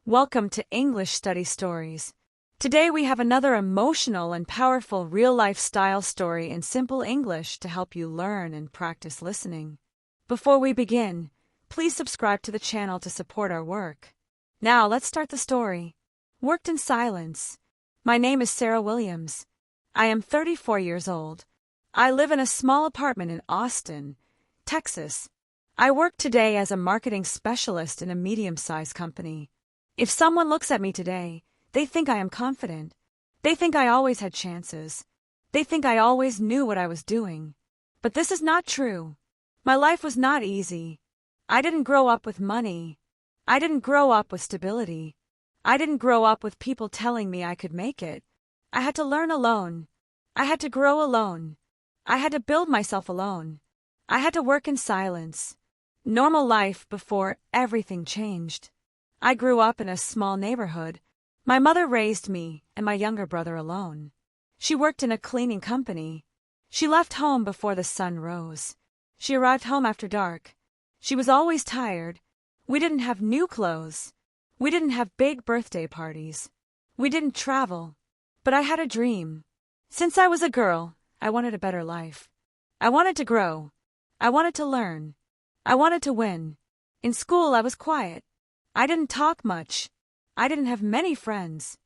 Welcome to English Study Stories. Today we have another emotional and powerful real-life style story in simple English to help you learn and practice listening. Before we begin, please subscribe to the channel to support our work. Now let's start the story. Worked in silence. My name is Sarah Williams. I am 34 years old. I live in a small apartment in Austin, Texas. I work today as a marketing specialist in a medium-sized company. If someone looks at me today, they think I am confident. They think I always had chances. They think I always knew what I was doing. But this is not true. My life was not easy. I didn't grow up with money. I didn't grow up with stability. I didn't grow up with people telling me I could make it. I had to learn alone. I had to grow alone. I had to build myself alone. I had to work in silence. Normal life before everything changed. I grew up in a small neighborhood. My mother raised me and my younger brother alone. She worked in a cleaning company. She left home before the sun rose. She arrived home after dark. She was always tired. We didn't have new clothes. We didn't have big birthday parties. We didn't travel. But I had a dream. Since I was a girl, I wanted a better life. I wanted to grow. I wanted to learn. I wanted to win. In school, I was quiet. I didn't talk much. I didn't have many friends.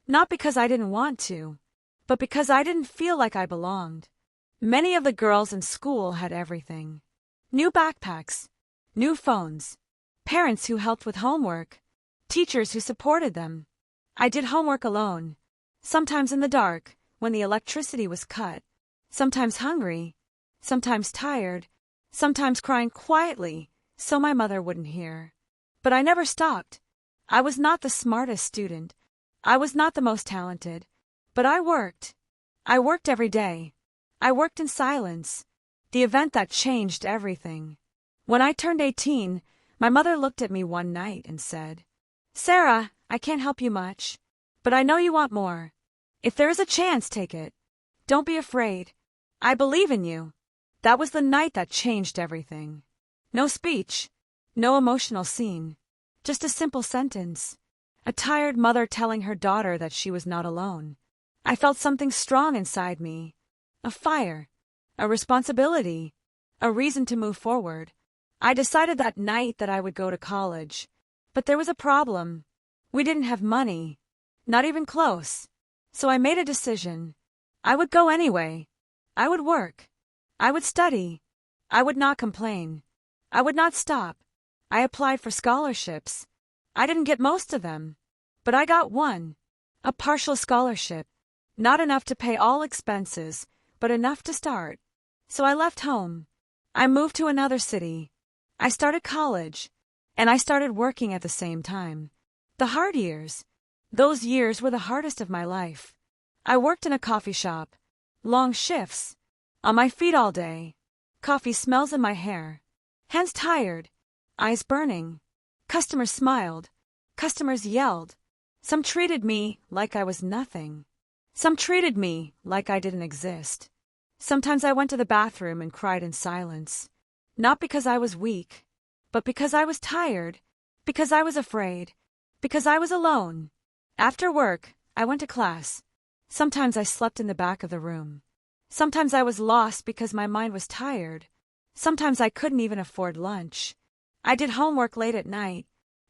Not because I didn't want to, but because I didn't feel like I belonged. Many of the girls in school had everything. New backpacks, new phones, parents who helped with homework, teachers who supported them. I did homework alone, sometimes in the dark when the electricity was cut, sometimes hungry, sometimes tired, sometimes crying quietly so my mother wouldn't hear. But I never stopped. I was not the smartest student. I was not the most talented. But I worked. I worked every day. I worked in silence. The event that changed everything. When I turned 18, my mother looked at me one night and said, "Sarah, I can't help you much. But I know you want more. If there is a chance, take it. Don't be afraid. I believe in you." That was the night that changed everything. No speech. No emotional scene. Just a simple sentence. A tired mother telling her daughter that she was not alone. I felt something strong inside me. A fire. A responsibility. A reason to move forward. I decided that night that I would go to college. But there was a problem. We didn't have money. Not even close. So I made a decision. I would go anyway. I would work. I would study. I would not complain. I would not stop. I applied for scholarships. I didn't get most of them, but I got one. A partial scholarship. Not enough to pay all expenses, but enough to start. So I left home. I moved to another city. I started college, and I started working at the same time. The hard years. Those years were the hardest of my life. I worked in a coffee shop. Long shifts. On my feet all day. Coffee smells in my hair. Hands tired. Eyes burning. Customers smiled. Customers yelled. Some treated me like I was nothing. Some treated me like I didn't exist. Sometimes I went to the bathroom and cried in silence. Not because I was weak, but because I was tired, because I was afraid, because I was alone. After work, I went to class. Sometimes I slept in the back of the room. Sometimes I was lost because my mind was tired. Sometimes I couldn't even afford lunch. I did homework late at night.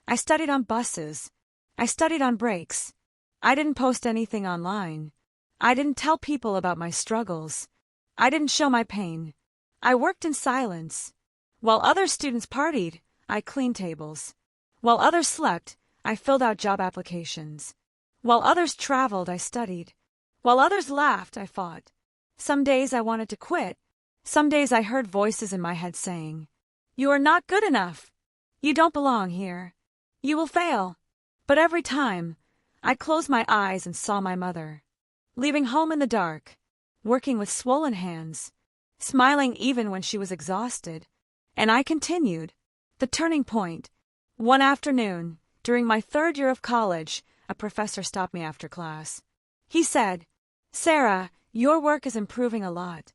I studied on buses. I studied on breaks. I didn't post anything online. I didn't tell people about my struggles. I didn't show my pain. I worked in silence. While other students partied, I cleaned tables. While others slept, I filled out job applications. While others traveled, I studied. While others laughed, I fought. Some days I wanted to quit. Some days I heard voices in my head saying, "You are not good enough. You don't belong here. You will fail." But every time, I closed my eyes and saw my mother, leaving home in the dark, working with swollen hands, smiling even when she was exhausted. And I continued. The turning point. One afternoon, during my third year of college, a professor stopped me after class. He said, "Sarah, your work is improving a lot.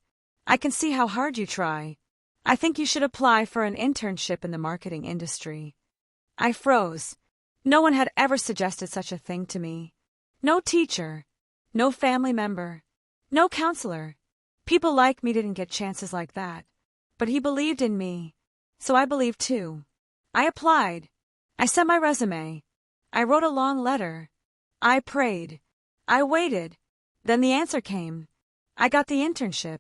I can see how hard you try. I think you should apply for an internship in the marketing industry." I froze. No one had ever suggested such a thing to me. No teacher, no family member, no counselor. People like me didn't get chances like that. But he believed in me, so I believed too. I applied. I sent my resume. I wrote a long letter. I prayed. I waited. Then the answer came. I got the internship.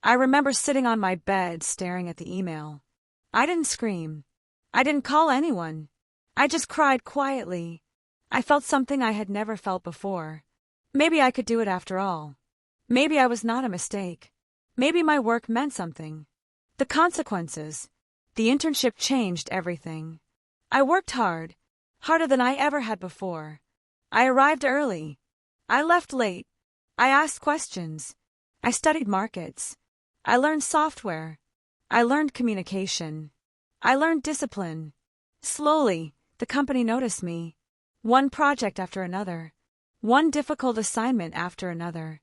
I remember sitting on my bed staring at the email. I didn't scream. I didn't call anyone. I just cried quietly. I felt something I had never felt before. Maybe I could do it after all. Maybe I was not a mistake. Maybe my work meant something. The consequences. The internship changed everything. I worked hard, harder than I ever had before. I arrived early. I left late. I asked questions. I studied markets. I learned software. I learned communication. I learned discipline. Slowly, the company noticed me. One project after another. One difficult assignment after another.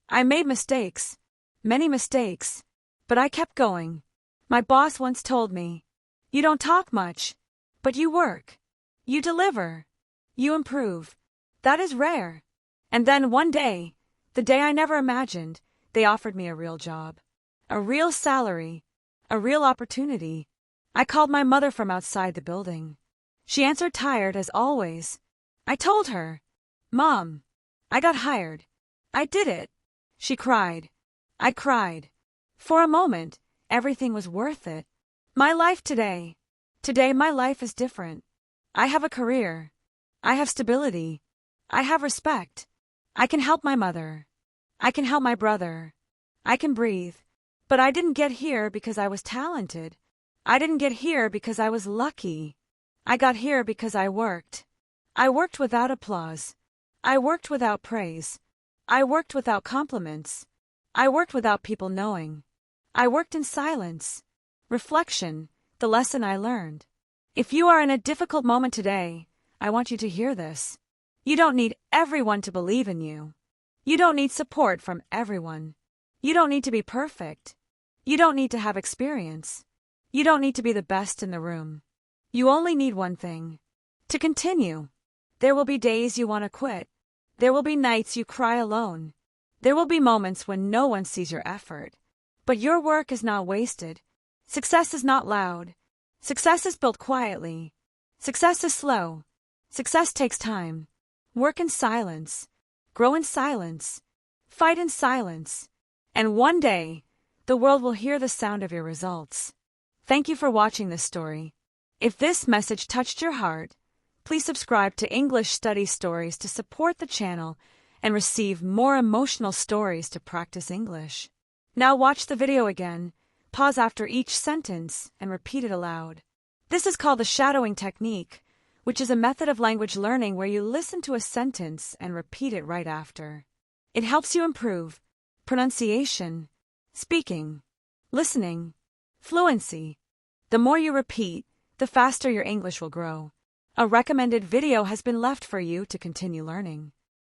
I made mistakes. Many mistakes. But I kept going. My boss once told me, "You don't talk much, but you work. You deliver. You improve. That is rare." And then one day, the day I never imagined, they offered me a real job. A real salary. A real opportunity. I called my mother from outside the building. She answered tired as always. I told her, "Mom, I got hired. I did it." She cried. I cried. For a moment, everything was worth it. My life today. Today my life is different. I have a career. I have stability. I have respect. I can help my mother. I can help my brother. I can breathe. But I didn't get here because I was talented. I didn't get here because I was lucky. I got here because I worked. I worked without applause. I worked without praise. I worked without compliments. I worked without people knowing. I worked in silence. Reflection, the lesson I learned. If you are in a difficult moment today, I want you to hear this. You don't need everyone to believe in you. You don't need support from everyone. You don't need to be perfect. You don't need to have experience. You don't need to be the best in the room. You only need one thing: to continue. There will be days you want to quit. There will be nights you cry alone. There will be moments when no one sees your effort. But your work is not wasted. Success is not loud. Success is built quietly. Success is slow. Success takes time. Work in silence. Grow in silence. Fight in silence. And one day, the world will hear the sound of your results. Thank you for watching this story. If this message touched your heart, please subscribe to English Study Stories to support the channel and receive more emotional stories to practice English. Now watch the video again, pause after each sentence, and repeat it aloud. This is called the shadowing technique, which is a method of language learning where you listen to a sentence and repeat it right after. It helps you improve pronunciation, speaking, listening, fluency. The more you repeat, the faster your English will grow. A recommended video has been left for you to continue learning.